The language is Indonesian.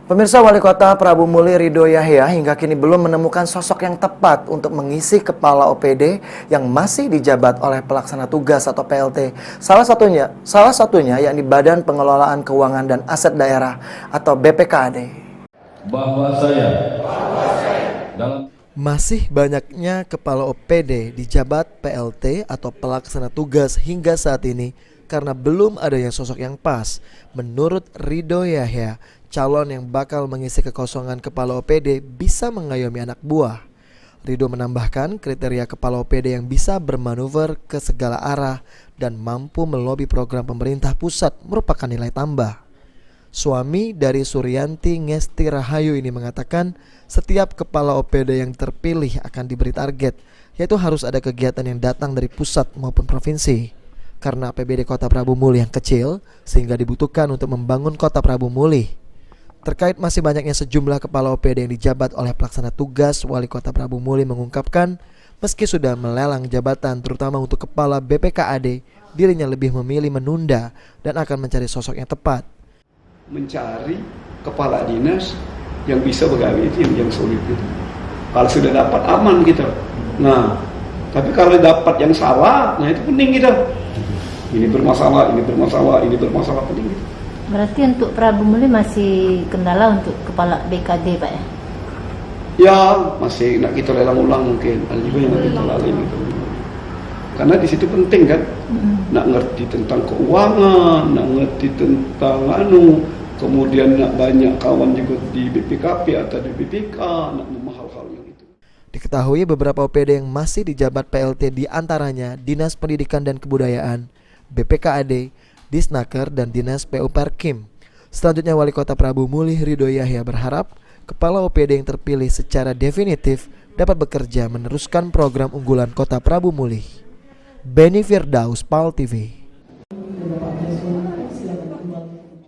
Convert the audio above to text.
Pemirsa, Wali Kota Prabu Muli Ridho Yahya hingga kini belum menemukan sosok yang tepat untuk mengisi kepala OPD yang masih dijabat oleh pelaksana tugas atau PLT. Salah satunya yakni Badan Pengelolaan Keuangan dan Aset Daerah atau BPKAD. Masih banyaknya kepala OPD dijabat PLT atau pelaksana tugas hingga saat ini karena belum adanya sosok yang pas. Menurut Ridho Yahya, calon yang bakal mengisi kekosongan kepala OPD bisa mengayomi anak buah. Ridho menambahkan kriteria kepala OPD yang bisa bermanuver ke segala arah dan mampu melobi program pemerintah pusat merupakan nilai tambah. Suami dari Suryanti Ngesti Rahayu ini mengatakan setiap kepala OPD yang terpilih akan diberi target, yaitu harus ada kegiatan yang datang dari pusat maupun provinsi. Karena APBD Kota Prabu Muli yang kecil, sehingga dibutuhkan untuk membangun Kota Prabu Muli. Terkait masih banyaknya sejumlah kepala OPD yang dijabat oleh pelaksana tugas, Wali Kota Prabu Muli mengungkapkan meski sudah melelang jabatan terutama untuk kepala BPKAD, dirinya lebih memilih menunda dan akan mencari sosok yang tepat. Mencari kepala dinas yang bisa begawe itu yang sulit gitu. Kalau sudah dapat aman gitu. Nah, tapi kalau dapat yang salah, nah itu pening gitu. Ini bermasalah pening gitu. Berarti untuk Prabu Muli masih kendala untuk kepala BKD, Pak ya? Ya, masih nak kita lelang ulang mungkin. Ada juga yang nak kita lalin gitu. Karena di situ penting kan, nak ngerti tentang keuangan, nak ngerti tentang kemudian nak banyak kawan juga di BPKP atau di BPK, nak hal-hal yang itu. Diketahui beberapa OPD yang masih dijabat PLT diantaranya Dinas Pendidikan dan Kebudayaan, BPKAD, Disnaker, dan Dinas PU Perkim. Selanjutnya Wali Kota Prabu Muli Ridho Yahya berharap kepala OPD yang terpilih secara definitif dapat bekerja meneruskan program unggulan Kota Prabu Muli. Beni Firdaus, PAL TV.